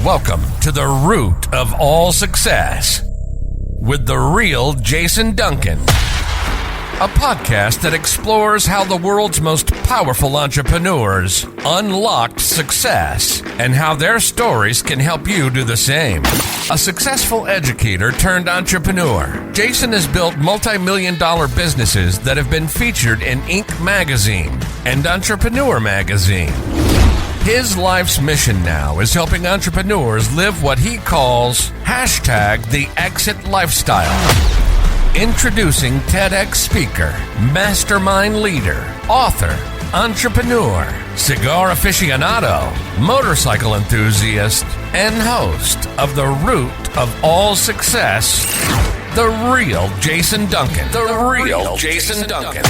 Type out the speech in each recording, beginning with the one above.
Welcome to the root of all success with the Real Jason Duncan, a podcast that explores how the world's most powerful entrepreneurs unlocked success and how their stories can help you do the same. A successful educator turned entrepreneur, Jason has built multi-million-dollar businesses that have been featured in Inc. magazine and Entrepreneur magazine. His life's mission now is helping entrepreneurs live what he calls #the exit lifestyle. Introducing TEDx speaker, mastermind leader, author, entrepreneur, cigar aficionado, motorcycle enthusiast, and host of The Root of All Success, the Real Jason Duncan. The Real Jason Duncan.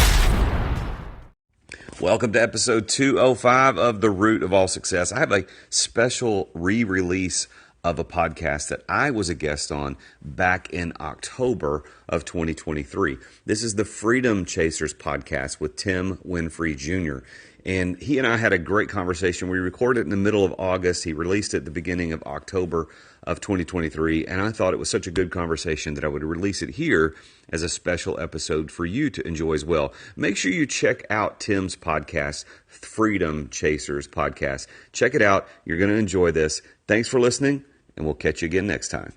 Welcome to episode 205 of The Root of All Success. I have a special re-release of a podcast that I was a guest on back in October of 2023. This is the Freedom Chasers podcast with Tim Winfrey Jr. And he and I had a great conversation. We recorded it in the middle of August. He released it at the beginning of October of 2023. And I thought it was such a good conversation that I would release it here as a special episode for you to enjoy as well. Make sure you check out Tim's podcast, Freedom Chasers podcast. Check it out. You're going to enjoy this. Thanks for listening, and we'll catch you again next time.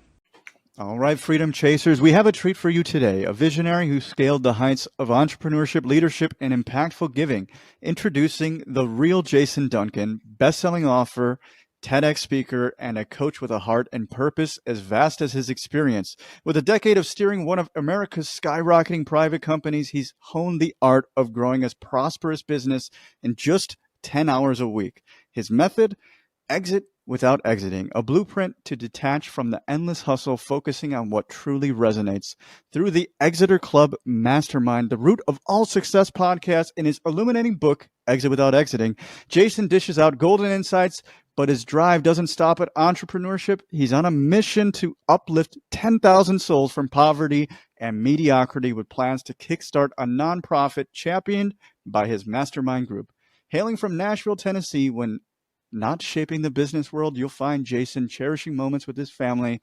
All right, Freedom Chasers, we have a treat for you today. A visionary who scaled the heights of entrepreneurship, leadership, and impactful giving. Introducing the Real Jason Duncan, best-selling author, TEDx speaker, and a coach with a heart and purpose as vast as his experience. With a decade of steering one of America's skyrocketing private companies, he's honed the art of growing a prosperous business in just 10 hours a week. His method? Exit without exiting, a blueprint to detach from the endless hustle, focusing on what truly resonates. Through the Exeter Club Mastermind, the Root of All Success podcast, in his illuminating book, Exit Without Exiting, Jason dishes out golden insights, but his drive doesn't stop at entrepreneurship. He's on a mission to uplift 10,000 souls from poverty and mediocrity with plans to kickstart a nonprofit championed by his mastermind group. Hailing from Nashville, Tennessee, when not shaping the business world, you'll find Jason cherishing moments with his family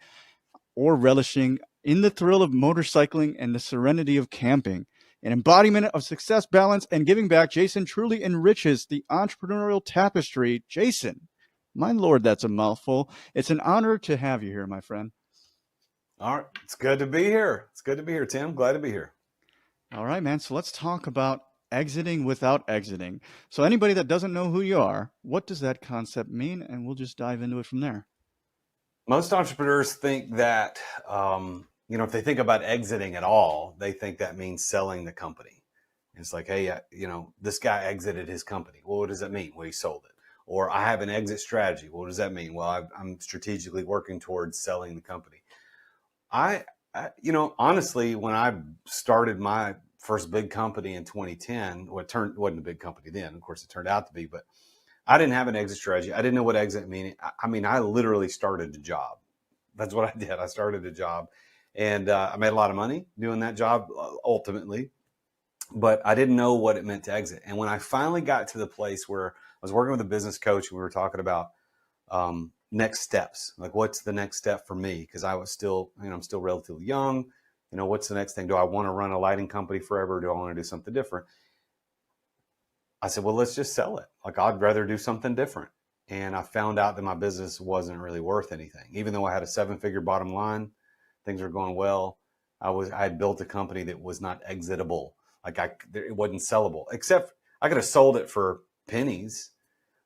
or relishing in the thrill of motorcycling and the serenity of camping. An embodiment of success, balance, and giving back, Jason truly enriches the entrepreneurial tapestry. Jason, my Lord, that's a mouthful. It's an honor to have you here, my friend. All right. It's good to be here. It's good to be here, Tim. Glad to be here. All right, man. So let's talk about exiting without exiting. So anybody that doesn't know who you are, what does that concept mean? And we'll just dive into it from there. Most entrepreneurs think that, if they think about exiting at all, they think that means selling the company. It's like, hey, this guy exited his company. Well, what does that mean? Well, he sold it. Or I have an exit strategy. Well, what does that mean? Well, I'm strategically working towards selling the company. Honestly, when I started my first big company in 2010, wasn't a big company then. Of course, it turned out to be, but I didn't have an exit strategy. I didn't know what exit meant. I literally started a job. That's what I did. I started a job, and I made a lot of money doing that job ultimately, but I didn't know what it meant to exit. And when I finally got to the place where I was working with a business coach, and we were talking about next steps, like what's the next step for me? Because I was still, I'm still relatively young. What's the next thing? Do I want to run a lighting company forever? Or do I want to do something different? I said, well, let's just sell it. Like, I'd rather do something different. And I found out that my business wasn't really worth anything. Even though I had a 7-figure bottom line, things were going well. I had built a company that was not exitable. Like it wasn't sellable, except I could have sold it for pennies,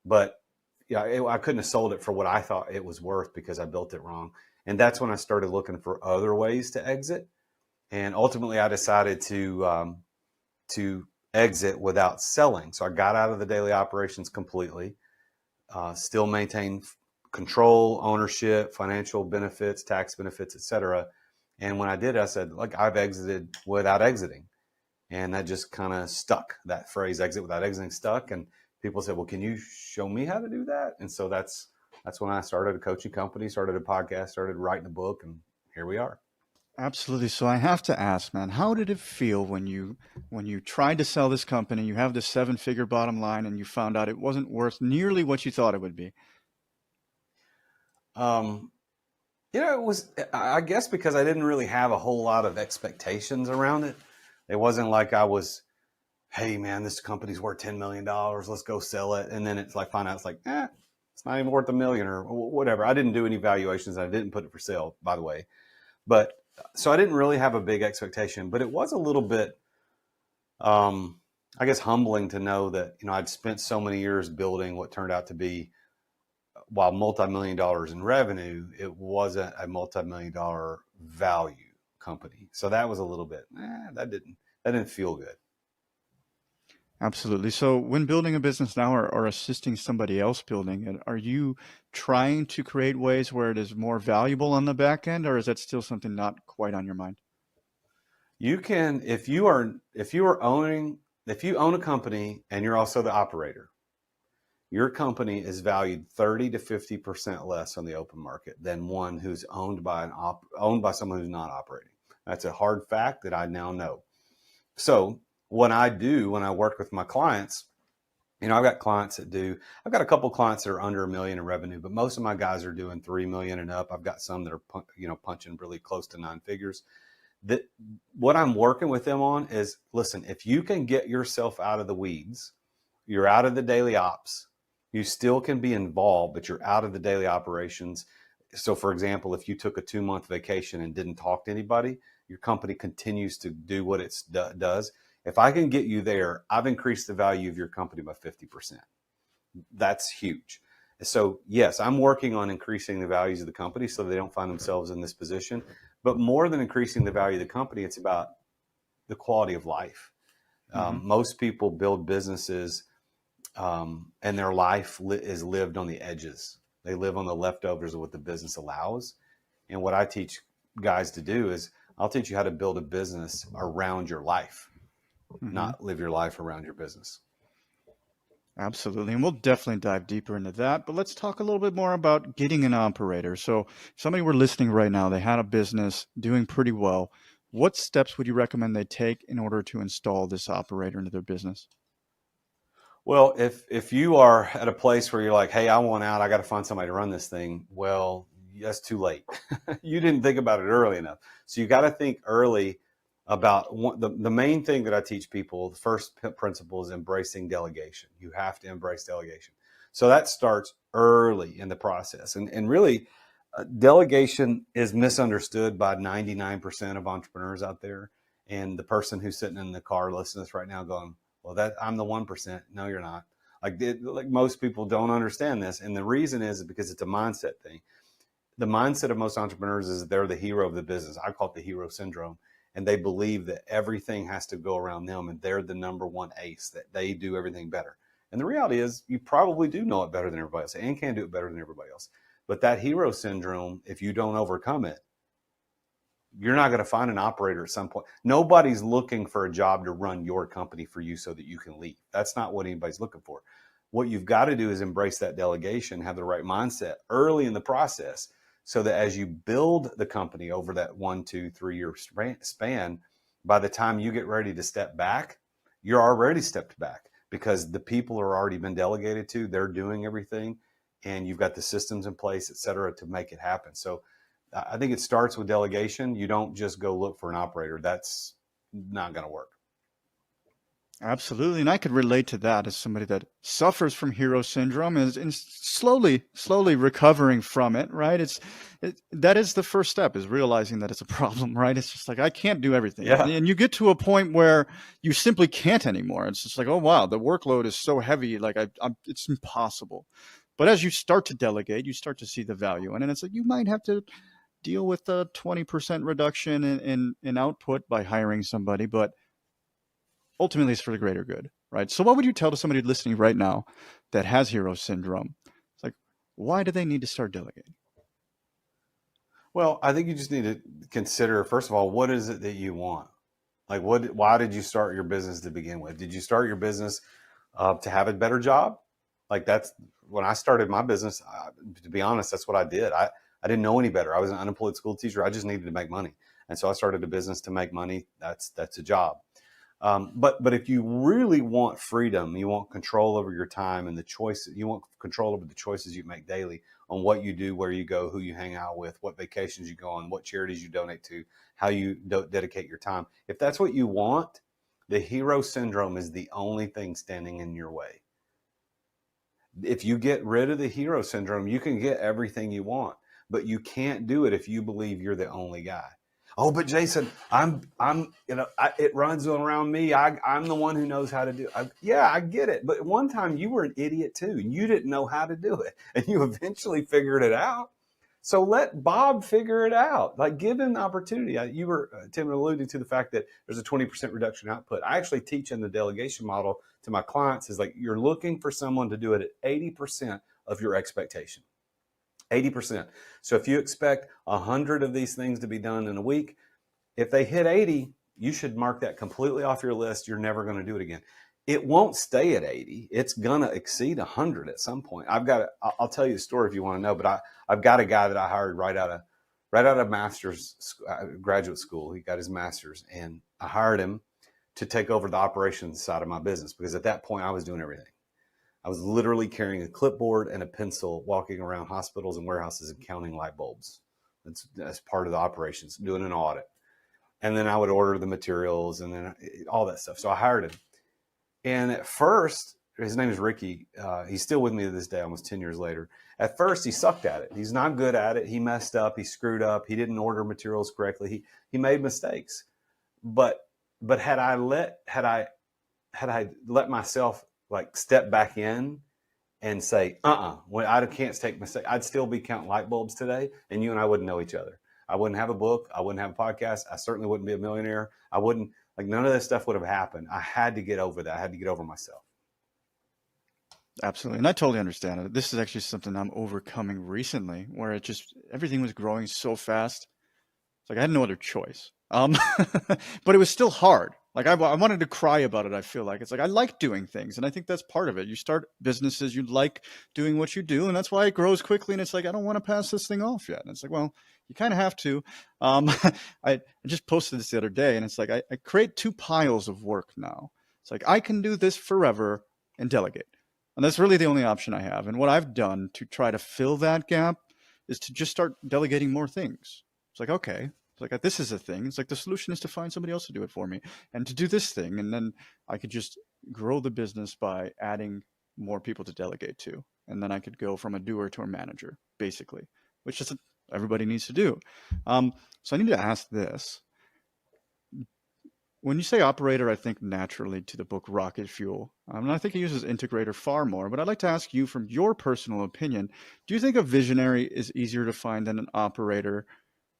but I couldn't have sold it for what I thought it was worth because I built it wrong. And that's when I started looking for other ways to exit. And ultimately, I decided to exit without selling. So I got out of the daily operations completely, still maintain control, ownership, financial benefits, tax benefits, etc. And when I did, I said, look, I've exited without exiting. And that just kind of stuck. That phrase, exit without exiting, stuck. And people said, well, can you show me how to do that? And so that's when I started a coaching company, started a podcast, started writing a book, and here we are. Absolutely. So I have to ask, man, how did it feel when you tried to sell this company, you have this 7-figure bottom line, and you found out it wasn't worth nearly what you thought it would be? It was, I guess, because I didn't really have a whole lot of expectations around it. It wasn't like I was, hey man, this company's worth $10 million. Let's go sell it. And then it's like, find out it's like, it's not even worth $1 million or whatever. I didn't do any valuations. I didn't put it for sale, by the way. But so I didn't really have a big expectation, but it was a little bit, I guess, humbling to know that, I'd spent so many years building what turned out to be, while multi-million dollars in revenue, it wasn't a multi-million-dollar value company. So that was a little bit, that didn't feel good. Absolutely. So when building a business now or assisting somebody else building it, are you trying to create ways where it is more valuable on the back end, or is that still something not quite on your mind? You can, if you own a company and you're also the operator, your company is valued 30 to 50% less on the open market than one who's owned by someone who's not operating. That's a hard fact that I now know. So what I do when I work with my clients, I've got a couple clients that are under $1 million in revenue, but most of my guys are doing 3 million and up. I've got some that are, punching really close to 9 figures. That what I'm working with them on is, listen, if you can get yourself out of the weeds, you're out of the daily ops, you still can be involved, but you're out of the daily operations. So for example, if you took a 2-month vacation and didn't talk to anybody, your company continues to do what it does. If I can get you there, I've increased the value of your company by 50%. That's huge. So yes, I'm working on increasing the values of the company so they don't find themselves in this position. But more than increasing the value of the company, it's about the quality of life. Most people build businesses and their life is lived on the edges. They live on the leftovers of what the business allows. And what I teach guys to do is I'll teach you how to build a business around your life, not live your life around your business. Absolutely. And we'll definitely dive deeper into that. But let's talk a little bit more about getting an operator. So if somebody were listening right now, they had a business doing pretty well. What steps would you recommend they take in order to install this operator into their business? Well, if you are at a place where you're like, hey, I want out, I got to find somebody to run this thing. Well, that's too late. You didn't think about it early enough. So you got to think early about the main thing that I teach people. The first principle is embracing delegation. You have to embrace delegation. So that starts early in the process. And really, delegation is misunderstood by 99% of entrepreneurs out there. And the person who's sitting in the car listening to this right now going, well, I'm the 1%. No, you're not. Like most people don't understand this. And the reason is because it's a mindset thing. The mindset of most entrepreneurs is that they're the hero of the business. I call it the hero syndrome. And they believe that everything has to go around them and they're the number one ace, that they do everything better. And the reality is you probably do know it better than everybody else and can do it better than everybody else. But that hero syndrome, if you don't overcome it, you're not going to find an operator at some point. Nobody's looking for a job to run your company for you so that you can leave. That's not what anybody's looking for. What you've got to do is embrace that delegation, have the right mindset early in the process so that as you build the company over that 1, 2, 3 year span, by the time you get ready to step back, you're already stepped back because the people are already been delegated to, they're doing everything, and you've got the systems in place, et cetera, to make it happen. So I think it starts with delegation. You don't just go look for an operator. That's not going to work. Absolutely. And I could relate to that as somebody that suffers from hero syndrome and is slowly recovering from it, right? That is the first step, is realizing that it's a problem, right? It's just like, I can't do everything. Yeah. And you get to a point where you simply can't anymore. It's just like, oh, wow, the workload is so heavy. Like it's impossible. But as you start to delegate, you start to see the value. And then it's like, you might have to deal with a 20% reduction in output by hiring somebody, but ultimately it's for the greater good, right? So what would you tell to somebody listening right now that has hero syndrome? It's like, why do they need to start delegating? Well, I think you just need to consider, first of all, what is it that you want? Like, why did you start your business to begin with? Did you start your business to have a better job? Like that's when I started my business, to be honest, that's what I did. I didn't know any better. I was an unemployed school teacher. I just needed to make money. And so I started a business to make money. That's a job. But if you really want freedom, you want control over your time and the choices, you want control over the choices you make daily, on what you do, where you go, who you hang out with, what vacations you go on, what charities you donate to, how you dedicate your time. If that's what you want, the hero syndrome is the only thing standing in your way. If you get rid of the hero syndrome, you can get everything you want, but you can't do it if you believe you're the only guy. Oh, but Jason, it runs around me. I'm the one who knows how to do it. Yeah, I get it. But one time you were an idiot too. You didn't know how to do it, and you eventually figured it out. So let Bob figure it out. Like, give him the opportunity. Tim alluded to the fact that there's a 20% reduction in output. I actually teach in the delegation model to my clients is like, you're looking for someone to do it at 80% of your expectation. 80%. So if you expect 100 of these things to be done in a week, if they hit 80, you should mark that completely off your list. You're never going to do it again. It won't stay at 80. It's going to exceed 100 at some point. I'll tell you the story if you want to know, but I've got a guy that I hired right out of master's graduate school. He got his master's, and I hired him to take over the operations side of my business, because at that point I was doing everything. I was literally carrying a clipboard and a pencil, walking around hospitals and warehouses and counting light bulbs. That's part of the operations, doing an audit. And then I would order the materials and then all that stuff. So I hired him. And at first, his name is Ricky. He's still with me to this day, almost 10 years later. At first, he sucked at it. He's not good at it. He messed up. He screwed up. He didn't order materials correctly. He made mistakes. But had I let myself like step back in and say, when I can't take mistakes, I'd still be counting light bulbs today, and you and I wouldn't know each other. I wouldn't have a book. I wouldn't have a podcast. I certainly wouldn't be a millionaire. None of this stuff would have happened. I had to get over that. I had to get over myself. Absolutely. And I totally understand it. This is actually something I'm overcoming recently, where everything was growing so fast. It's like I had no other choice. But it was still hard. Like I wanted to cry about it. I feel like it's like I like doing things, and I think that's part of it. You start businesses, you like doing what you do, and that's why it grows quickly. And it's like I don't want to pass this thing off yet. And it's like, well, you kind of have to. I just posted this the other day, and it's like I create 2 piles of work now. It's like I can do this forever and delegate, and that's really the only option I have. And what I've done to try to fill that gap is to just start delegating more things. It's like, okay. It's like, this is a thing. It's like the solution is to find somebody else to do it for me and to do this thing. And then I could just grow the business by adding more people to delegate to. And then I could go from a doer to a manager, basically, which is everybody needs to do. So I need to ask this. When you say operator, I think naturally to the book Rocket Fuel. And I think it uses integrator far more. But I'd like to ask you, from your personal opinion, do you think a visionary is easier to find than an operator?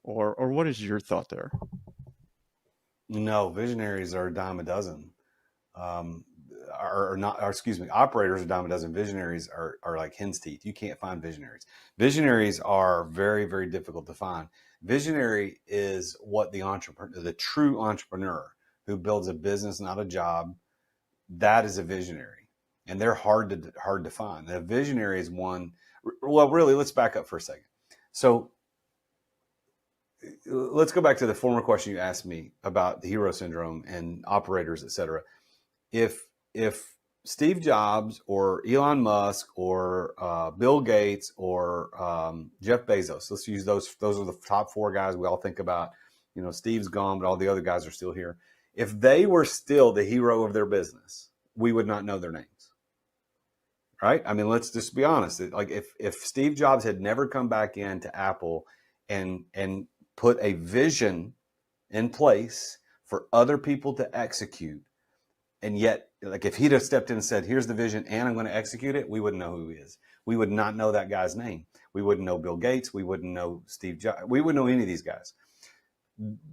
Or what is your thought there? No, visionaries are a dime a dozen. Operators are a dime a dozen. Visionaries are like hen's teeth. You can't find visionaries. Visionaries are very, very difficult to find. Visionary is what the true entrepreneur who builds a business, not a job, that is a visionary. And they're hard to find. A visionary is one. Well, really, let's back up for a second. So let's go back to the former question you asked me about the hero syndrome and operators, et cetera. If Steve Jobs or Elon Musk or Bill Gates or Jeff Bezos, let's use those are the top 4 guys we all think about. You know, Steve's gone, but all the other guys are still here. If they were still the hero of their business, we would not know their names. Right? I mean, let's just be honest. Like if Steve Jobs had never come back into Apple and put a vision in place for other people to execute, and yet, like if he'd have stepped in and said, here's the vision and I'm going to execute it, we wouldn't know who he is. We would not know that guy's name. We wouldn't know Bill Gates. We wouldn't know Steve Jobs. We wouldn't know any of these guys.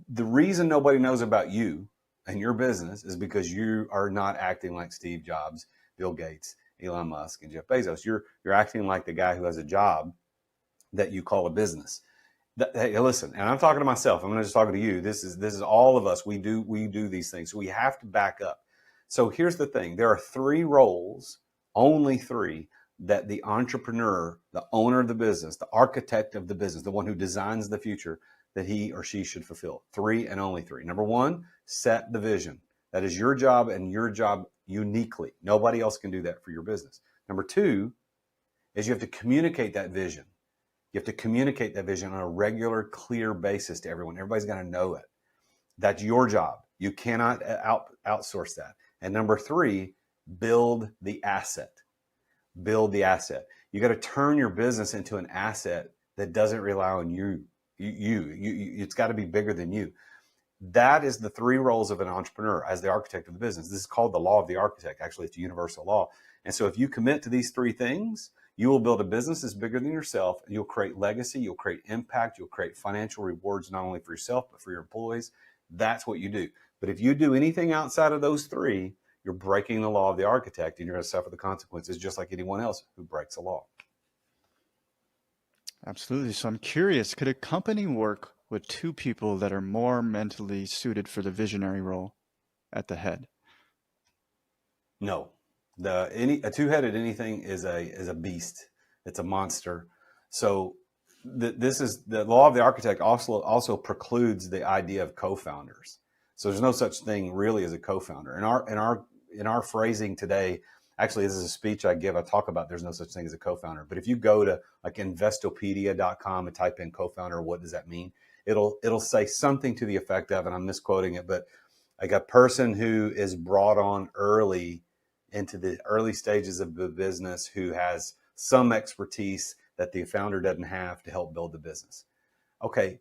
The reason nobody knows about you and your business is because you are not acting like Steve Jobs, Bill Gates, Elon Musk, and Jeff Bezos. You're acting like the guy who has a job that you call a business. Hey, listen, and I'm talking to myself. I'm not just talking to you. This is all of us. We do these things. So we have to back up. So here's the thing. There are 3 roles, only 3, that the entrepreneur, the owner of the business, the architect of the business, the one who designs the future, that he or she should fulfill. 3 and only 3. Number 1, set the vision. That is your job and your job uniquely. Nobody else can do that for your business. Number 2 is you have to communicate that vision. You have to communicate that vision on a regular, clear basis to everyone. Everybody's going to know it. That's your job. You cannot outsource that. And number 3, build the asset. Build the asset. You got to turn your business into an asset that doesn't rely on you. It's got to be bigger than you. That is the 3 roles of an entrepreneur as the architect of the business. This is called the law of the architect. Actually, it's a universal law. And so if you commit to these 3 things, you will build a business that's bigger than yourself. You'll create legacy. You'll create impact. You'll create financial rewards, not only for yourself, but for your employees. That's what you do. But if you do anything outside of those 3, you're breaking the law of the architect, and you're going to suffer the consequences just like anyone else who breaks a law. Absolutely. So I'm curious, could a company work with 2 people that are more mentally suited for the visionary role at the head? No. A 2-headed anything is a beast. It's a monster. So this is the law of the architect also precludes the idea of co-founders. So there's no such thing really as a co-founder. In our phrasing today, actually, this is a speech I give. I talk about there's no such thing as a co-founder. But if you go to like investopedia.com and type in co-founder, what does that mean? It'll say something to the effect of, and I'm misquoting it, but like a person who is brought on early into the early stages of the business who has some expertise that the founder doesn't have to help build the business. Okay,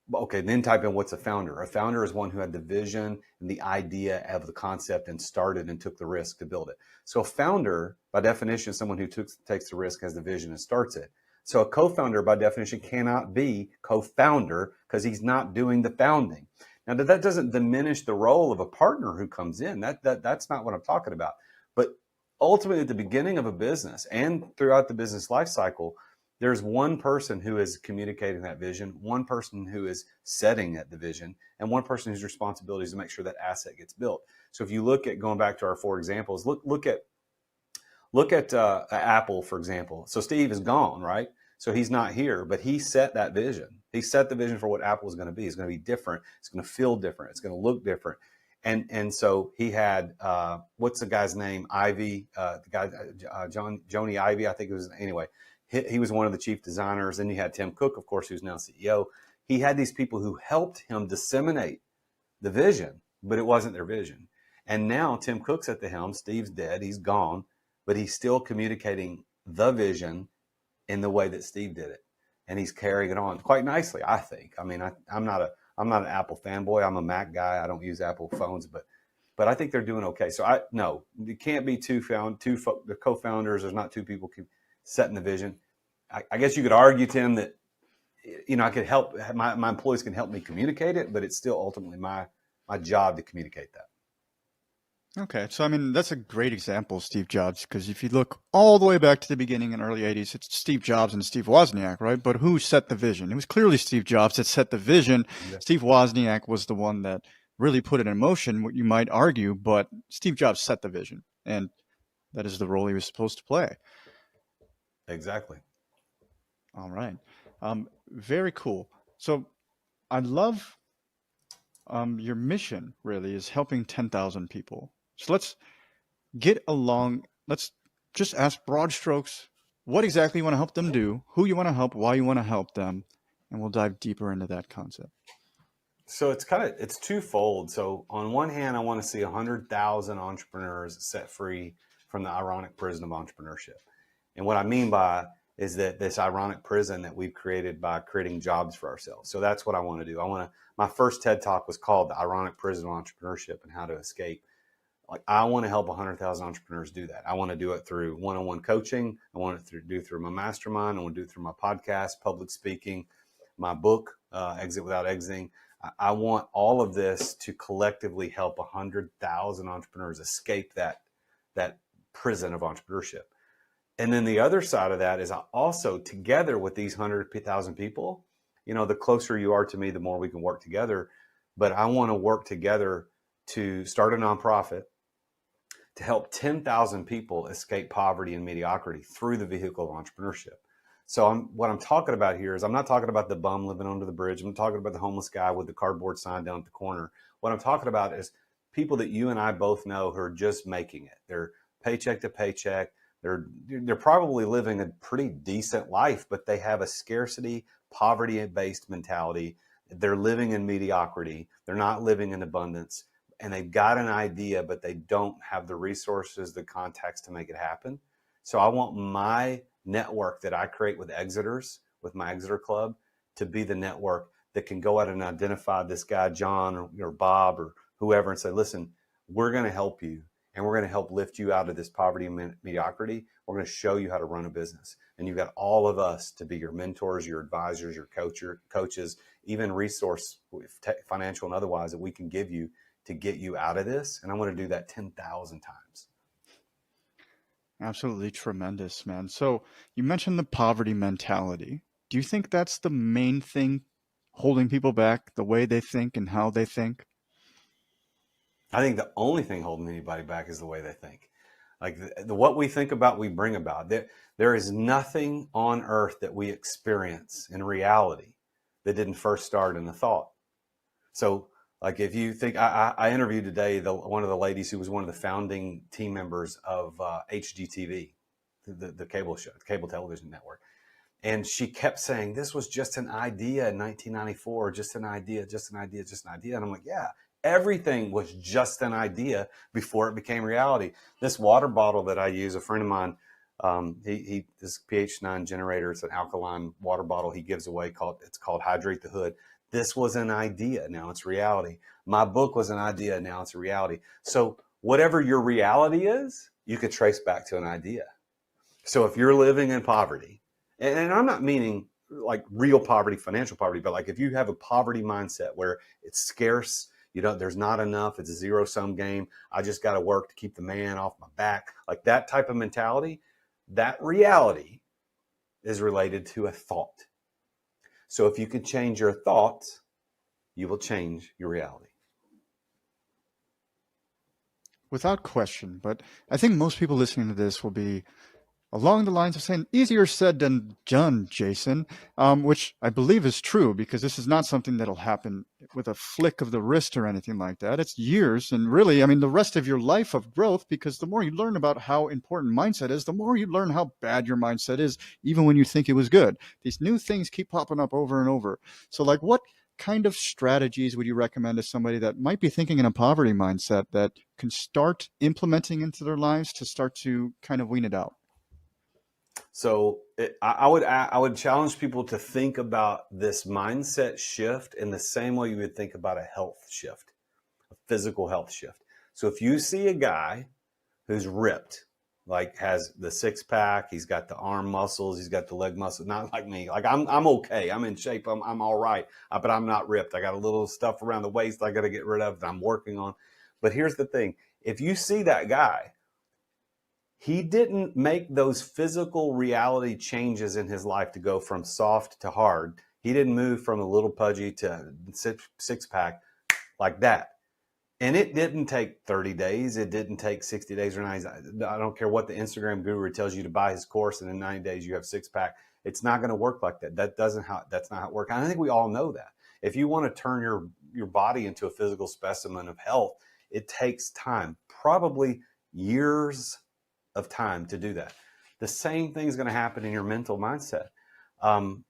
then type in what's a founder. A founder is one who had the vision and the idea of the concept and started and took the risk to build it. So a founder, by definition, is someone who takes the risk, has the vision, and starts it. So a co-founder, by definition, cannot be co-founder because he's not doing the founding. Now, that doesn't diminish the role of a partner who comes in. That's not what I'm talking about. But ultimately, at the beginning of a business and throughout the business life cycle, there's one person who is communicating that vision, one person who is setting the vision, and one person whose responsibility is to make sure that asset gets built. So if you look at, going back to our 4 examples, look at Apple, for example. So Steve is gone, right? So he's not here, but he set that vision. He set the vision for what Apple is going to be. It's going to be different. It's going to feel different. It's going to look different. And so he had, what's the guy's name? Ivy, the guy, Joni Ivy, I think it was, anyway. He was one of the chief designers. Then you had Tim Cook, of course, who's now CEO. He had these people who helped him disseminate the vision, but it wasn't their vision. And now Tim Cook's at the helm. Steve's dead. He's gone, but he's still communicating the vision in the way that Steve did it. And he's carrying it on quite nicely, I think. I mean, I'm not an Apple fanboy. I'm a Mac guy. I don't use Apple phones, but I think they're doing okay. So no, it can't be the co-founders. There's not 2 people setting the vision. I guess you could argue, Tim, that I could help my employees can help me communicate it, but it's still ultimately my job to communicate that. Okay, so I mean, that's a great example, Steve Jobs, because if you look all the way back to the beginning in early 80s, it's Steve Jobs and Steve Wozniak, right? But who set the vision? It was clearly Steve Jobs that set the vision. Yeah. Steve Wozniak was the one that really put it in motion, what you might argue, but Steve Jobs set the vision, and that is the role he was supposed to play. Exactly. All right. Very cool. So I love your mission really is helping 10,000 people. So let's get along. Let's just ask broad strokes. What exactly you want to help them do, who you want to help, why you want to help them, and we'll dive deeper into that concept. So it's twofold. So on one hand, I want to see 100,000 entrepreneurs set free from the ironic prison of entrepreneurship. And what I mean by is that this ironic prison that we've created by creating jobs for ourselves. So that's what I want to do. My first TED Talk was called The Ironic Prison of Entrepreneurship and How to Escape. Like, I want to help 100,000 entrepreneurs do that. I want to do it through one-on-one coaching. I want to do it through my mastermind. I want to do it through my podcast, public speaking, my book, Exit Without Exiting. I want all of this to collectively help 100,000 entrepreneurs escape that prison of entrepreneurship. And then the other side of that is I also, together with these 100,000 people, the closer you are to me, the more we can work together. But I want to work together to start a nonprofit to help 10,000 people escape poverty and mediocrity through the vehicle of entrepreneurship. So what I'm talking about here is I'm not talking about the bum living under the bridge. I'm talking about the homeless guy with the cardboard sign down at the corner. What I'm talking about is people that you and I both know who are just making it. They're paycheck to paycheck. they're probably living a pretty decent life, but they have a scarcity, poverty-based mentality. They're living in mediocrity. They're not living in abundance, and they've got an idea, but they don't have the resources, the contacts to make it happen. So I want my network that I create with exiters, with my Exeter Club, to be the network that can go out and identify this guy, John or Bob or whoever, and say, listen, we're going to help you, and we're going to help lift you out of this poverty and mediocrity. We're going to show you how to run a business. And you've got all of us to be your mentors, your advisors, your coaches, even resource, financial and otherwise, that we can give you to get you out of this. And I want to do that 10,000 times. Absolutely tremendous, man. So you mentioned the poverty mentality. Do you think that's the main thing holding people back, the way they think and how they think? I think the only thing holding anybody back is the way they think. Like what we think about, we bring about. There is nothing on earth that we experience in reality that didn't first start in the thought. So like if you think, I interviewed today one of the ladies who was one of the founding team members of HGTV, the cable show, the cable television network. And she kept saying, this was just an idea in 1994, just an idea, just an idea, just an idea. And I'm like, yeah, everything was just an idea before it became reality. This water bottle that I use, a friend of mine, this pH 9 generator, it's an alkaline water bottle he gives away, it's called Hydrate the Hood. This was an idea, now it's reality. My book was an idea, now it's a reality. So whatever your reality is, you could trace back to an idea. So if you're living in poverty, and I'm not meaning like real poverty, financial poverty, but like if you have a poverty mindset where it's scarce, there's not enough, it's a zero-sum game, I just got to work to keep the man off my back, like that type of mentality, that reality is related to a thought. So if you can change your thoughts, you will change your reality. Without question, but I think most people listening to this will be along the lines of saying, easier said than done, Jason, which I believe is true, because this is not something that'll happen with a flick of the wrist or anything like that. It's years and really, the rest of your life of growth, because the more you learn about how important mindset is, the more you learn how bad your mindset is, even when you think it was good. These new things keep popping up over and over. So like what kind of strategies would you recommend to somebody that might be thinking in a poverty mindset that can start implementing into their lives to start to kind of wean it out? So I would challenge people to think about this mindset shift in the same way you would think about a health shift, a physical health shift. So if you see a guy who's ripped, like has the six pack, he's got the arm muscles, he's got the leg muscles, not like me. Like I'm okay, I'm in shape, I'm all right, but I'm not ripped. I got a little stuff around the waist I got to get rid of that I'm working on. But here's the thing: if you see that guy, he didn't make those physical reality changes in his life to go from soft to hard. He didn't move from a little pudgy to six pack like that. And it didn't take 30 days. It didn't take 60 days or 90 days. I don't care what the Instagram guru tells you to buy his course and in 90 days you have six pack. It's not going to work like that. That's not how it works. I think we all know that. If you want to turn your body into a physical specimen of health, it takes time, probably years of time to do that. The same thing is going to happen in your mental mindset. From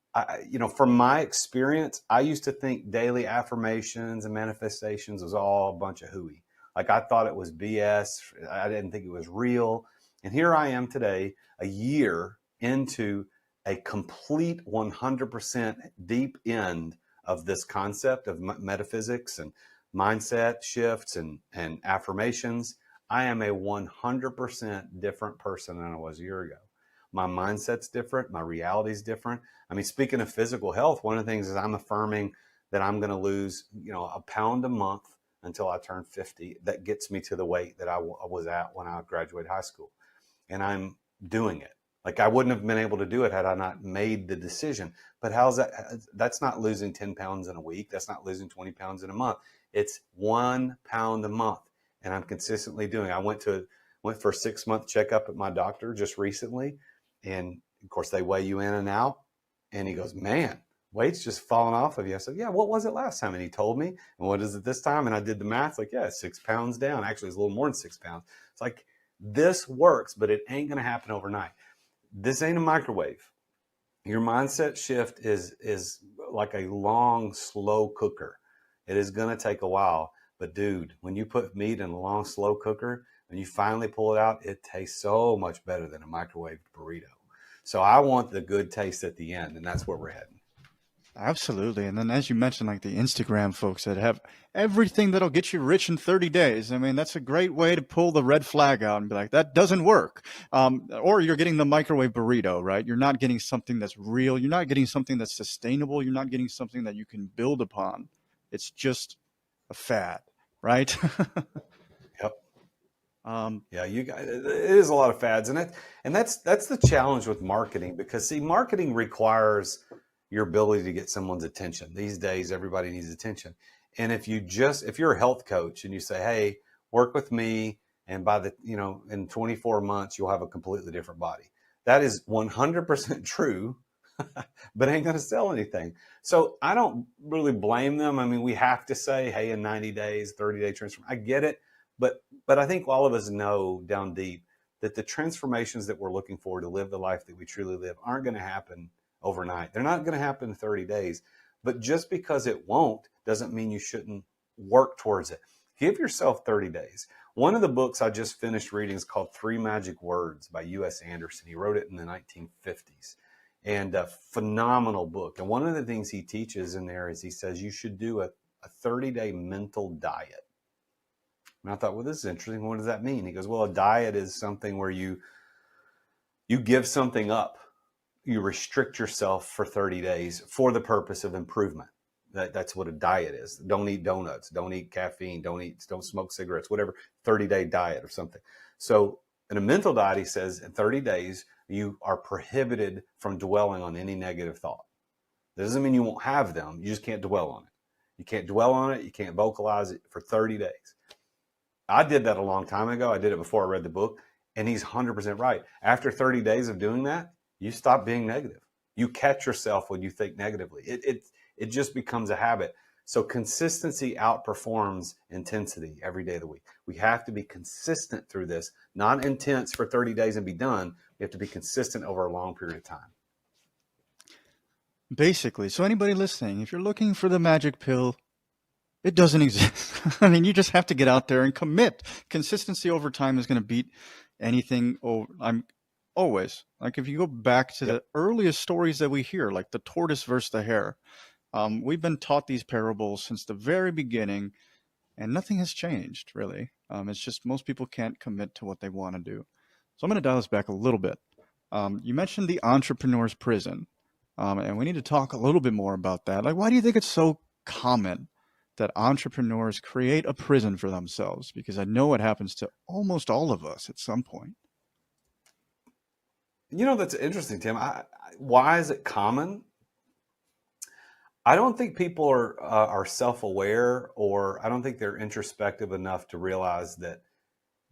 my experience, I used to think daily affirmations and manifestations was all a bunch of hooey. Like I thought it was BS. I didn't think it was real. And here I am today, a year into a complete 100% deep end of this concept of metaphysics and mindset shifts and affirmations. I am a 100% different person than I was a year ago. My mindset's different. My reality's different. Speaking of physical health, one of the things is I'm affirming that I'm going to lose, a pound a month until I turn 50. That gets me to the weight that I was at when I graduated high school. And I'm doing it. Like I wouldn't have been able to do it had I not made the decision. But how's that? That's not losing 10 pounds in a week. That's not losing 20 pounds in a month. It's 1 pound a month. And I'm consistently doing it. I went for a 6-month checkup at my doctor just recently. And of course they weigh you in and out. And he goes, man, weight's just falling off of you. I said, yeah, what was it last time? And he told me, and what is it this time? And I did the math, like, yeah, 6 pounds down. Actually, it's a little more than 6 pounds. It's like, This works, but it ain't going to happen overnight. This ain't a microwave. Your mindset shift is like a long, slow cooker. It is going to take a while. But dude, when you put meat in a long, slow cooker, when you finally pull it out, it tastes so much better than a microwave burrito. So I want the good taste at the end, and that's where we're heading. Absolutely. And then, as you mentioned, like the Instagram folks that have everything that'll get you rich in 30 days. I mean, that's a great way to pull the red flag out and be like, that doesn't work. Or you're getting the microwave burrito, right? You're not getting something that's real. You're not getting something that's sustainable. You're not getting something that you can build upon. It's just a fad, right? Yep. Yeah, you guys, it is a lot of fads, and that's the challenge with marketing, because see, marketing requires your ability to get someone's attention. These days, everybody needs attention. And if you're a health coach and you say, hey, work with me, and in 24 months, you'll have a completely different body. That is 100% true, but ain't going to sell anything. So I don't really blame them. I mean, we have to say, hey, in 90 days, 30-day transformation. I get it. But I think all of us know down deep that the transformations that we're looking for to live the life that we truly live aren't going to happen overnight. They're not going to happen in 30 days. But just because it won't doesn't mean you shouldn't work towards it. Give yourself 30 days. One of the books I just finished reading is called 3 Magic Words by U.S. Anderson. He wrote it in the 1950s. And a phenomenal book. And one of the things he teaches in there is he says you should do a 30-day mental diet. And I thought, well, this is interesting. What does that mean? He goes, well, a diet is something where you give something up. You restrict yourself for 30 days for the purpose of improvement. That's what a diet is. Don't eat donuts. Don't eat caffeine. Don't smoke cigarettes, whatever, 30-day diet or something. So in a mental diet, he says in 30 days, you are prohibited from dwelling on any negative thought. That doesn't mean you won't have them. You just can't dwell on it. You can't dwell on it. You can't vocalize it for 30 days. I did that a long time ago. I did it before I read the book, and he's 100% right. After 30 days of doing that, you stop being negative. You catch yourself when you think negatively. It just becomes a habit. So consistency outperforms intensity every day of the week. We have to be consistent through this, not intense for 30 days and be done. We have to be consistent over a long period of time. Basically, so anybody listening, if you're looking for the magic pill, it doesn't exist. I mean, you just have to get out there and commit. Consistency over time is going to beat anything. I'm always like, if you go back to the earliest stories that we hear, like the tortoise versus the hare, we've been taught these parables since the very beginning, and nothing has changed really. It's just most people can't commit to what they want to do. So I'm going to dial this back a little bit. You mentioned the entrepreneur's prison, and we need to talk a little bit more about that. Like, why do you think it's so common that entrepreneurs create a prison for themselves? Because I know it happens to almost all of us at some point. You know, that's interesting, Tim. Why is it common? I don't think people are self-aware, or I don't think they're introspective enough to realize that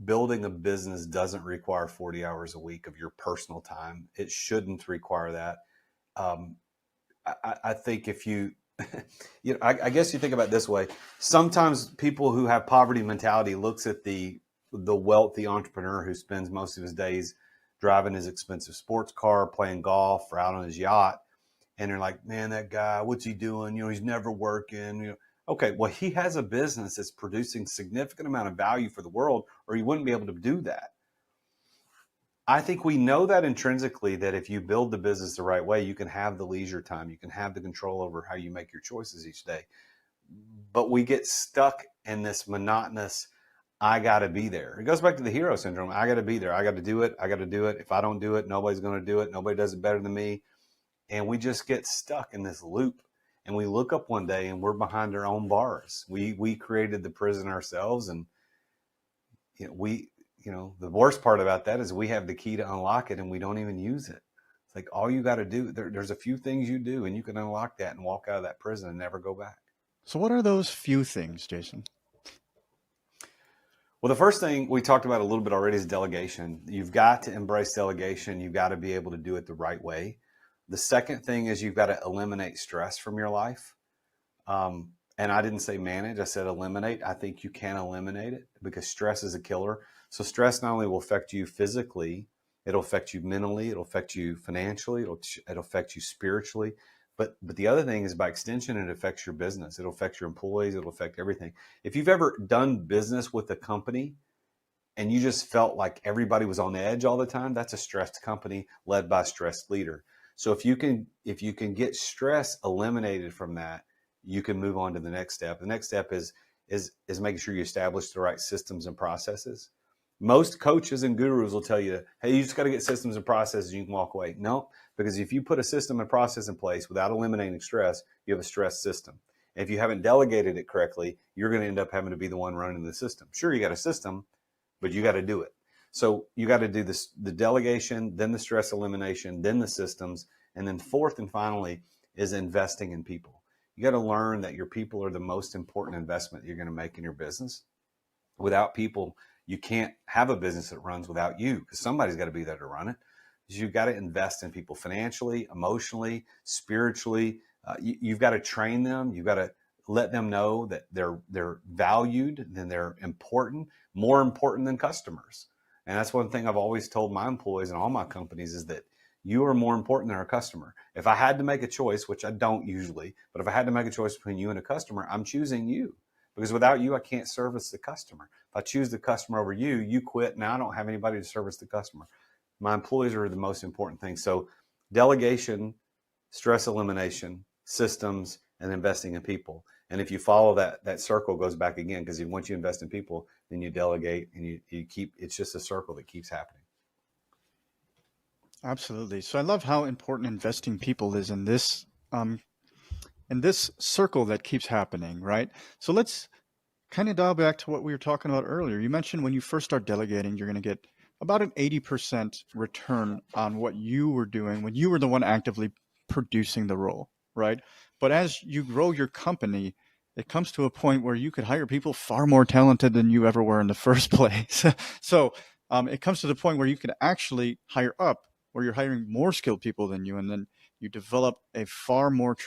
building a business doesn't require 40 hours a week of your personal time. It shouldn't require that. I think if you, I guess you think about it this way. Sometimes people who have poverty mentality looks at the wealthy entrepreneur who spends most of his days driving his expensive sports car, playing golf, or out on his yacht. And they're like, man, that guy, what's he doing? He's never working. Okay, well, he has a business that's producing significant amount of value for the world, or he wouldn't be able to do that. I think we know that intrinsically, that if you build the business the right way, you can have the leisure time. You can have the control over how you make your choices each day. But we get stuck in this monotonous, I got to be there. It goes back to the hero syndrome. I got to be there. I got to do it. I got to do it. If I don't do it, nobody's going to do it. Nobody does it better than me. And we just get stuck in this loop. And we look up one day and we're behind our own bars. We created the prison ourselves. And the worst part about that is we have the key to unlock it and we don't even use it. It's like, all you got to do, there's a few things you do and you can unlock that and walk out of that prison and never go back. So what are those few things, Jason? Well, the first thing we talked about a little bit already is delegation. You've got to embrace delegation. You've got to be able to do it the right way. The second thing is you've got to eliminate stress from your life. And I didn't say manage, I said eliminate. I think you can eliminate it because stress is a killer. So stress not only will affect you physically, it'll affect you mentally, it'll affect you financially, it'll affect you spiritually. But the other thing is, by extension, it affects your business. It'll affect your employees. It'll affect everything. If you've ever done business with a company and you just felt like everybody was on the edge all the time, that's a stressed company led by a stressed leader. So if you can get stress eliminated from that, you can move on to the next step. The next step is making sure you establish the right systems and processes. Most coaches and gurus will tell you, hey, you just got to get systems and processes and you can walk away. No, because if you put a system and process in place without eliminating stress, you have a stress system. And if you haven't delegated it correctly, you're going to end up having to be the one running the system. Sure, you got a system, but you got to do it. So you got to do this, the delegation, then the stress elimination, then the systems. And then fourth and finally is investing in people. You got to learn that your people are the most important investment you're going to make in your business. Without people, you can't have a business that runs without you, because somebody's got to be there to run it. You've got to invest in people financially, emotionally, spiritually. You've got to train them. You've got to let them know that they're valued, then they're important, more important than customers. And that's one thing I've always told my employees in all my companies, is that you are more important than our customer. If I had to make a choice, which I don't usually, but if I had to make a choice between you and a customer, I'm choosing you. Because without you, I can't service the customer. If I choose the customer over you, you quit. Now I don't have anybody to service the customer. My employees are the most important thing. So delegation, stress elimination, systems, and investing in people. And if you follow that circle goes back again, because once you invest in people, then you delegate and you keep, it's just a circle that keeps happening. Absolutely. So I love how important investing people is in this circle that keeps happening, right? So let's kind of dial back to what we were talking about earlier. You mentioned when you first start delegating, you're going to get about an 80% return on what you were doing when you were the one actively producing the role, right? But as you grow your company, it comes to a point where you could hire people far more talented than you ever were in the first place. So it comes to the point where you can actually hire up, where you're hiring more skilled people than you, and then you develop a far more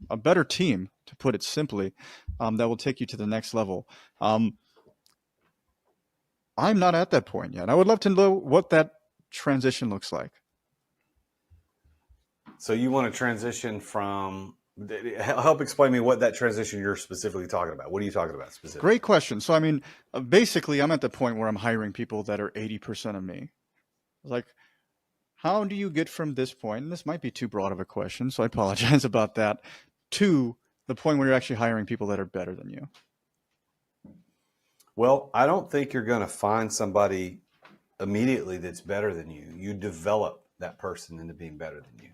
a better team, to put it simply, that will take you to the next level. I'm not at that point yet. I would love to know what that transition looks like. So you want to transition from, help explain me what that transition you're specifically talking about. What are you talking about specifically? Great question. So, I mean, basically, I'm at the point where I'm hiring people that are 80% of me. Like, how do you get from this point, and this might be too broad of a question, so I apologize about that, to the point where you're actually hiring people that are better than you? Well, I don't think you're going to find somebody immediately that's better than you. You develop that person into being better than you.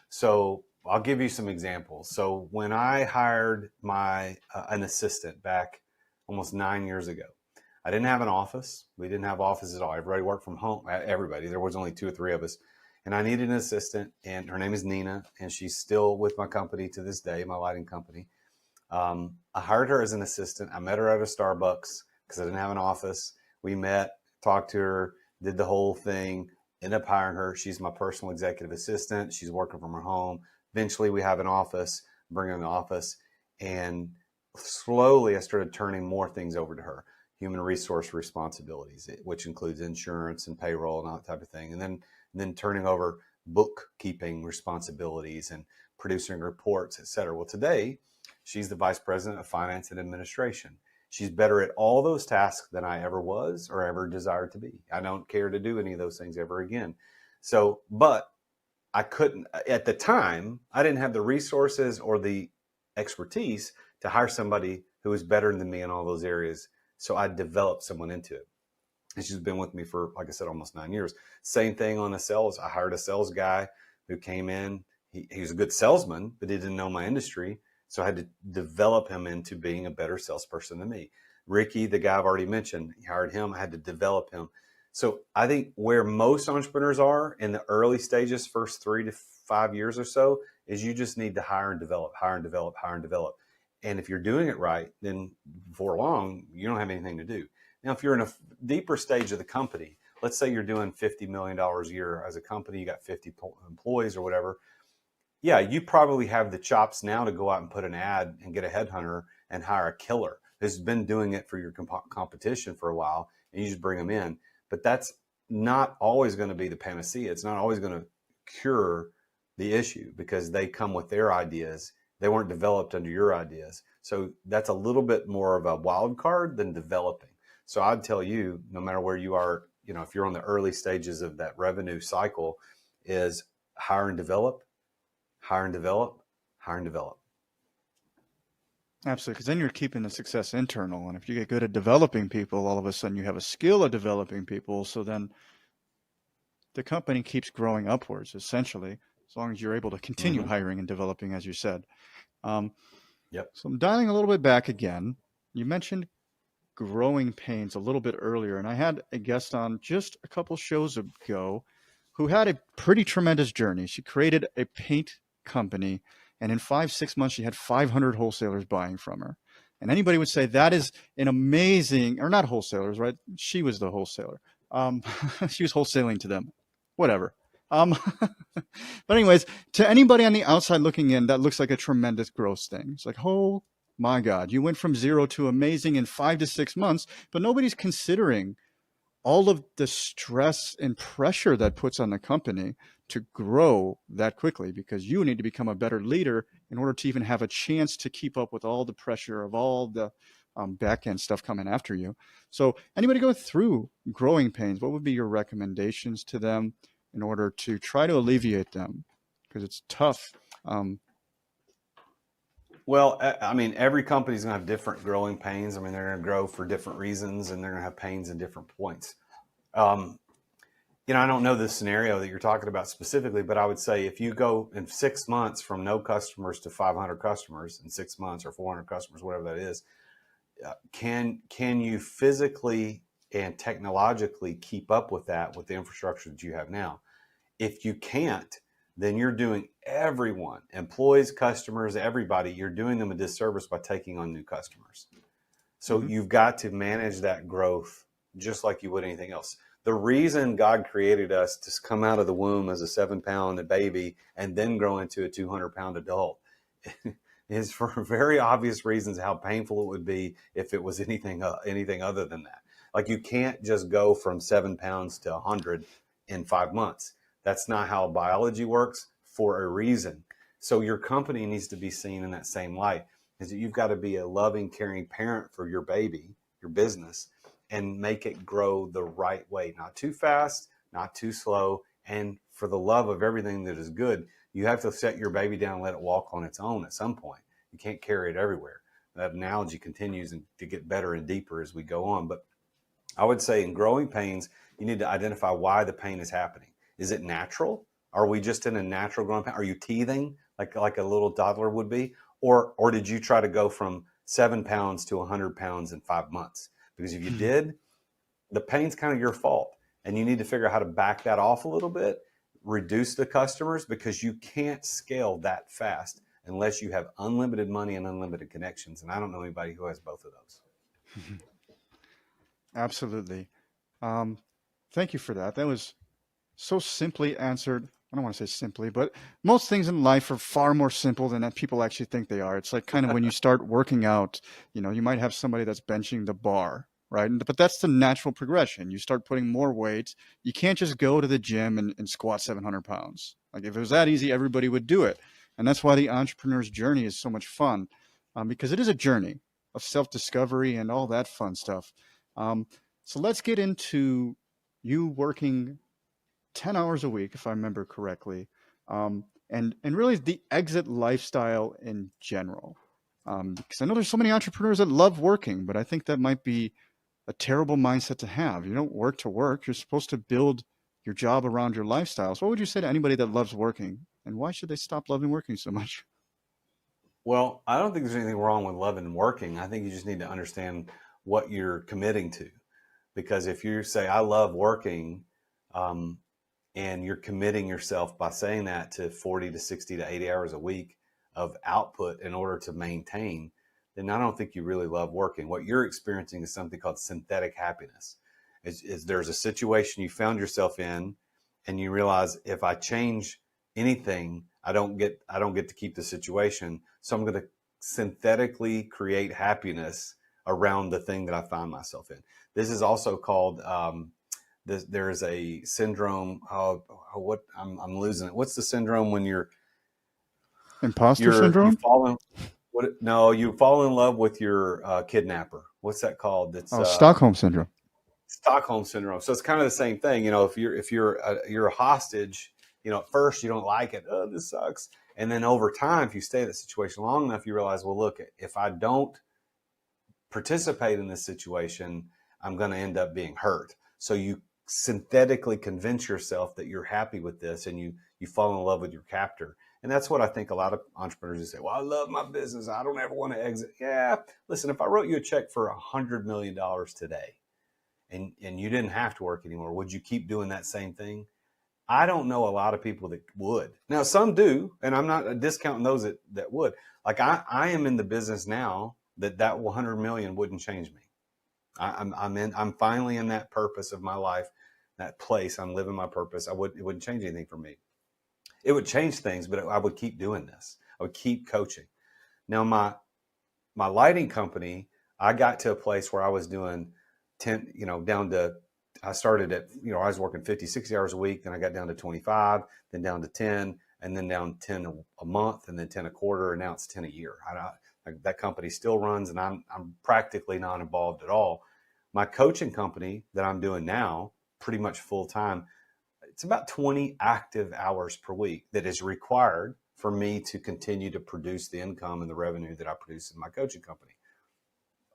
So I'll give you some examples. So when I hired an assistant back almost 9 years ago, I didn't have an office. We didn't have offices at all. Everybody worked from home. Everybody. There was only 2 or 3 of us. And I needed an assistant, and her name is Nina, and she's still with my company to this day, my lighting company. I hired her as an assistant. I met her at a Starbucks because I didn't have an office. We met, talked to her, did the whole thing, ended up hiring her. She's my personal executive assistant. She's working from her home. Eventually, we have an office, bring her in the office, and slowly I started turning more things over to her. Human resource responsibilities, which includes insurance and payroll and all that type of thing. And then turning over bookkeeping responsibilities and producing reports, et cetera. Well, today, she's the vice president of finance and administration. She's better at all those tasks than I ever was or ever desired to be. I don't care to do any of those things ever again. So, but I couldn't, at the time, I didn't have the resources or the expertise to hire somebody who was better than me in all those areas. So I developed someone into it. And she's been with me for, like I said, almost 9 years. Same thing on the sales. I hired a sales guy who came in. He was a good salesman, but he didn't know my industry. So I had to develop him into being a better salesperson than me. Ricky, the guy I've already mentioned, he hired him. I had to develop him. So I think where most entrepreneurs are in the early stages, first 3 to 5 years or so, is you just need to hire and develop, hire and develop, hire and develop. And if you're doing it right, then before long, you don't have anything to do. Now, if you're in a deeper stage of the company, let's say you're doing $50 million a year as a company, you got 50 employees or whatever. Yeah, you probably have the chops now to go out and put an ad and get a headhunter and hire a killer who's been doing it for your competition for a while and you just bring them in. But that's not always going to be the panacea. It's not always going to cure the issue because they come with their ideas. They weren't developed under your ideas. So that's a little bit more of a wild card than developing. So I'd tell you, no matter where you are, if you're on the early stages of that revenue cycle, is hire and develop, hire and develop, hire and develop. Absolutely, because then you're keeping the success internal. And if you get good at developing people, all of a sudden you have a skill at developing people. So then the company keeps growing upwards, essentially, as long as you're able to continue hiring and developing, as you said. Yep. So I'm dialing a little bit back again. You mentioned growing pains a little bit earlier, and I had a guest on just a couple shows ago who had a pretty tremendous journey. She created a paint company, and in 5-6 months, she had 500 wholesalers buying from her. And anybody would say that is an amazing, or not wholesalers, right? She was the wholesaler. She was wholesaling to them, whatever. But anyways, to anybody on the outside looking in, that looks like a tremendous growth thing. It's like, oh my God, you went from 0 to amazing in 5 to 6 months, but nobody's considering all of the stress and pressure that puts on the company to grow that quickly, because you need to become a better leader in order to even have a chance to keep up with all the pressure of all the back end stuff coming after you. So anybody go through growing pains, what would be your recommendations to them in order to try to alleviate them? Because it's tough. Well, I mean, every company's going to have different growing pains. I mean, they're going to grow for different reasons, and they're going to have pains at different points. I don't know the scenario that you're talking about specifically, but I would say if you go in 6 months from no customers to 500 customers in 6 months, or 400 customers, whatever that is, can you physically and technologically keep up with that with the infrastructure that you have now? If you can't, then you're doing everyone, employees, customers, everybody, you're doing them a disservice by taking on new customers. So you've got to manage that growth just like you would anything else. The reason God created us to come out of the womb as a 7-pound baby and then grow into a 200-pound adult is for very obvious reasons how painful it would be if it was anything other than that. Like, you can't just go from 7 pounds to 100 in 5 months. That's not how biology works, for a reason. So your company needs to be seen in that same light, is that you've got to be a loving, caring parent for your baby, your business, and make it grow the right way. Not too fast, not too slow. And for the love of everything that is good, you have to set your baby down and let it walk on its own at some point. You can't carry it everywhere. That analogy continues to get better and deeper as we go on. But I would say in growing pains, you need to identify why the pain is happening. Is it natural? Are we just in a natural growing pain? Are you teething like a little toddler would be? Or did you try to go from 7 pounds to 100 pounds in 5 months? Because if you did, the pain's kind of your fault. And you need to figure out how to back that off a little bit, reduce the customers, because you can't scale that fast unless you have unlimited money and unlimited connections. And I don't know anybody who has both of those. Absolutely. Thank you for that. That was so simply answered. I don't want to say simply, but most things in life are far more simple than that people actually think they are. It's like kind of when you start working out, you might have somebody that's benching the bar, right? But that's the natural progression. You start putting more weight. You can't just go to the gym and squat 700 pounds. Like, if it was that easy, everybody would do it. And that's why the entrepreneur's journey is so much fun, because it is a journey of self-discovery and all that fun stuff. So let's get into you working 10 hours a week, if I remember correctly, and really the exit lifestyle in general. Because I know there's so many entrepreneurs that love working, but I think that might be a terrible mindset to have. You don't work to work. You're supposed to build your job around your lifestyle. So what would you say to anybody that loves working, and why should they stop loving working so much? Well, I don't think there's anything wrong with loving working. I think you just need to understand what you're committing to. Because if you say, I love working, and you're committing yourself by saying that to 40 to 60 to 80 hours a week of output in order to maintain, then I don't think you really love working. What you're experiencing is something called synthetic happiness. Is there's a situation you found yourself in, and you realize, if I change anything, I don't get to keep the situation. So I'm going to synthetically create happiness around the thing that I find myself in. This is also called, there is a syndrome. I'm losing it. What's the syndrome when Imposter you syndrome? fall in, you fall in love with your kidnapper. What's that called? It's Stockholm syndrome. Stockholm syndrome. So it's kind of the same thing. If you're a hostage, at first you don't like it. Oh, this sucks. And then over time, if you stay in that situation long enough, you realize, well, look, if I don't participate in this situation, I'm going to end up being hurt. So you synthetically convince yourself that you're happy with this, and you fall in love with your captor. And that's what I think a lot of entrepreneurs say, well, I love my business, I don't ever want to exit. Yeah, listen, if I wrote you a check for $100 million today and you didn't have to work anymore, would you keep doing that same thing? I don't know a lot of people that would. Now, some do, and I'm not discounting those that would. Like I am in the business now that 100 million wouldn't change me. I'm finally in that purpose of my life, that place. I'm living my purpose. It wouldn't change anything for me. It would change things, but I would keep doing this. I would keep coaching. Now, my lighting company, I got to a place where I was doing 10, down to, I started at, I was working 50, 60 hours a week. Then I got down to 25, then down to 10, and then down 10 a month, and then 10 a quarter. And now it's 10 a year. That company still runs, and I'm practically not involved at all. My coaching company that I'm doing now, pretty much full time, it's about 20 active hours per week that is required for me to continue to produce the income and the revenue that I produce in my coaching company.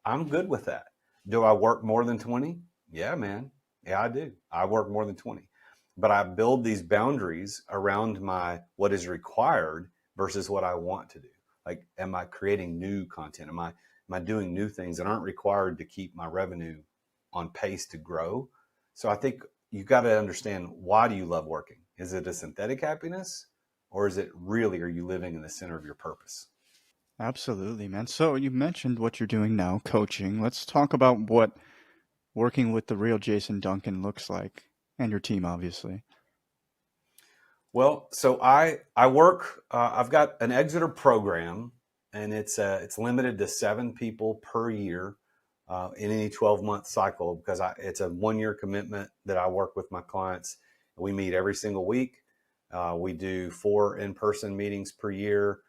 I'm good with that. Do I work more than 20? Yeah, man. Yeah, I do. I work more than 20. But I build these boundaries around what is required versus what I want to do. Like, am I creating new content? Am I doing new things that aren't required to keep my revenue on pace to grow? So I think you got to understand, why do you love working? Is it a synthetic happiness, or is it really, are you living in the center of your purpose? Absolutely, man. So you mentioned what you're doing now, coaching. Let's talk about what working with the real Jason Duncan looks like, and your team, obviously. Well, so I work. I've got an Exeter program, and it's limited to 7 people per year in any 12-month cycle, because it's a 1-year commitment that I work with my clients. We meet every single week. We do 4 in-person meetings per year,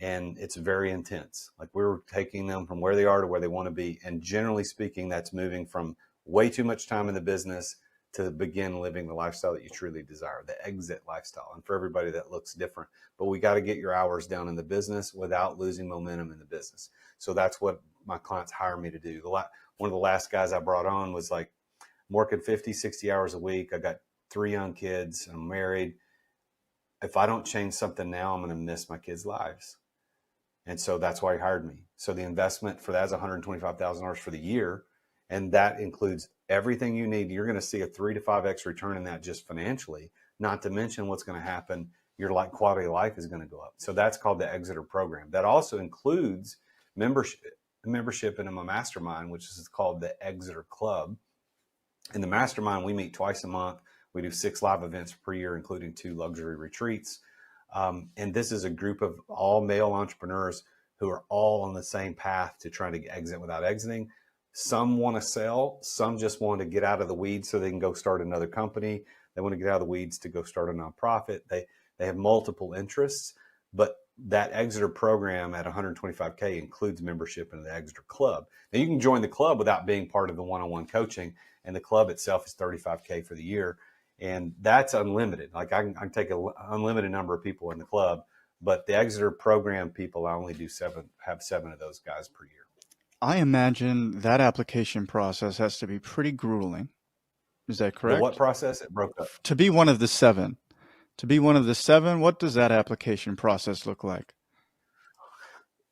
and it's very intense. Like, we're taking them from where they are to where they want to be, and generally speaking, that's moving from way too much time in the business to begin living the lifestyle that you truly desire, the exit lifestyle. And for everybody, that looks different. But we got to get your hours down in the business without losing momentum in the business. So that's what my clients hire me to do. One of the last guys I brought on was like, I'm working 50, 60 hours a week. I got 3 young kids. I'm married. If I don't change something now, I'm going to miss my kids' lives. And so that's why he hired me. So the investment for that is $125,000 for the year. And that includes everything you need. You're going to see a 3 to 5x return in that just financially, not to mention what's going to happen. Your quality of life is going to go up. So that's called the Exeter program. That also includes membership in my mastermind, which is called the Exeter Club. In the mastermind, we meet twice a month. We do 6 live events per year, including 2 luxury retreats. And this is a group of all male entrepreneurs who are all on the same path to trying to exit without exiting. Some want to sell. Some just want to get out of the weeds so they can go start another company. They want to get out of the weeds to go start a nonprofit. They have multiple interests, but that Exeter program at $125K includes membership in the Exeter Club. Now, you can join the club without being part of the one-on-one coaching, and the club itself is $35K for the year, and that's unlimited. Like, I can take an unlimited number of people in the club, but the Exeter program people, I only do 7 of those guys per year. I imagine that application process has to be pretty grueling. Is that correct? The what process? It broke up. To be one of the 7. To be one of the 7, what does that application process look like?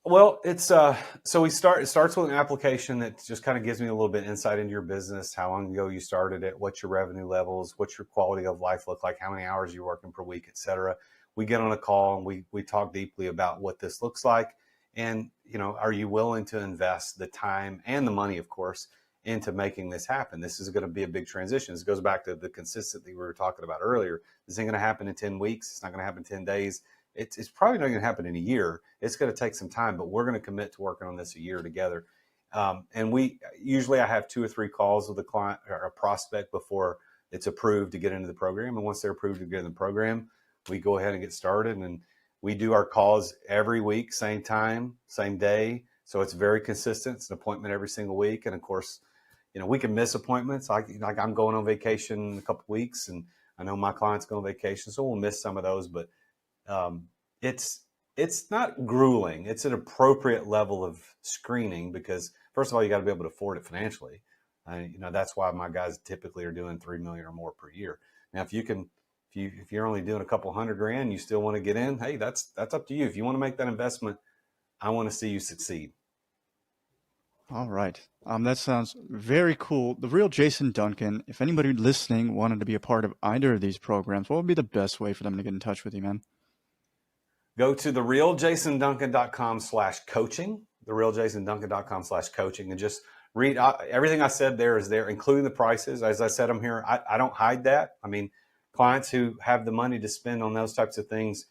Well, it's so it starts with an application that just kind of gives me a little bit insight into your business, how long ago you started it, what's your revenue levels, what's your quality of life look like, how many hours you're working per week, et cetera. We get on a call and we talk deeply about what this looks like. And, are you willing to invest the time and the money, of course, into making this happen? This is going to be a big transition. This goes back to the consistency we were talking about earlier. This ain't going to happen in 10 weeks. It's not going to happen in 10 days. It's probably not going to happen in a year. It's going to take some time, but we're going to commit to working on this a year together. And I have 2 or 3 calls with a client or a prospect before it's approved to get into the program. And once they're approved to get in the program, we go ahead and get started. And we do our calls every week, same time, same day. So it's very consistent. It's an appointment every single week. And of course, we can miss appointments. Like I'm going on vacation in a couple of weeks, and I know my client's going on vacation, so we'll miss some of those. But it's not grueling. It's an appropriate level of screening because, first of all, you got to be able to afford it financially. That's why my guys typically are doing $3 million or more per year. Now, if you're only doing a couple $100,000, you still want to get in. Hey, that's up to you. If you want to make that investment, I want to see you succeed. All right. That sounds very cool. The Real Jason Duncan, if anybody listening wanted to be a part of either of these programs, what would be the best way for them to get in touch with you, man? Go to therealjasonduncan.com/coaching, therealjasonduncan.com/coaching, and just read everything I said there is there, including the prices. As I said, I'm here. I don't hide that. I mean, clients who have the money to spend on those types of things,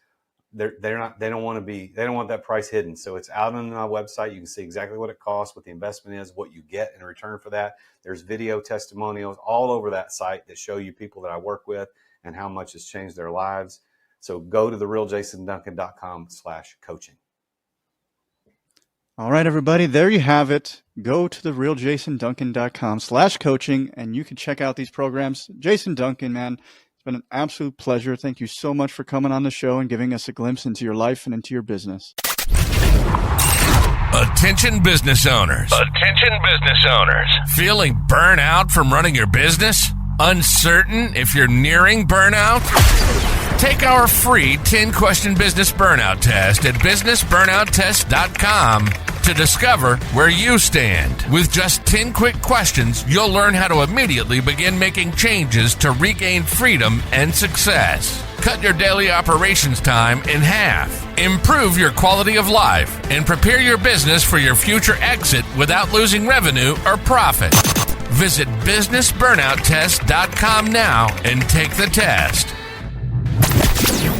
they don't want that price hidden. So it's out on my website. You can see exactly what it costs, what the investment is, what you get in return for that. There's video testimonials all over that site that show you people that I work with and how much it's changed their lives. So go to therealjasonduncan.com/coaching. All right, everybody, there you have it. Go to therealjasonduncan.com/coaching, and you can check out these programs. Jason Duncan, man, it's been an absolute pleasure. Thank you so much for coming on the show and giving us a glimpse into your life and into your business. Attention business owners. Attention business owners. Feeling burnout from running your business? Uncertain if you're nearing burnout? Take our free 10-question business burnout test at businessburnouttest.com to discover where you stand. With just 10 quick questions, you'll learn how to immediately begin making changes to regain freedom and success. Cut your daily operations time in half. Improve your quality of life and prepare your business for your future exit without losing revenue or profit. Visit businessburnouttest.com now and take the test.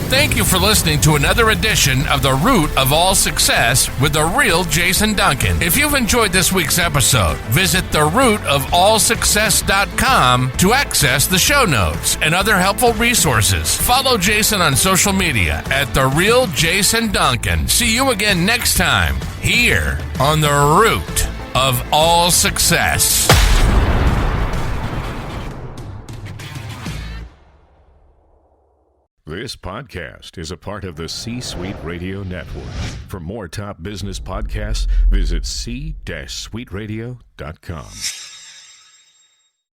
Thank you for listening to another edition of The Root of All Success with the Real Jason Duncan. If you've enjoyed this week's episode, visit therootofallsuccess.com to access the show notes and other helpful resources. Follow Jason on social media at The Real Jason Duncan. See you again next time here on The Root of All Success. This podcast is a part of the C-Suite Radio Network. For more top business podcasts, visit c-suiteradio.com.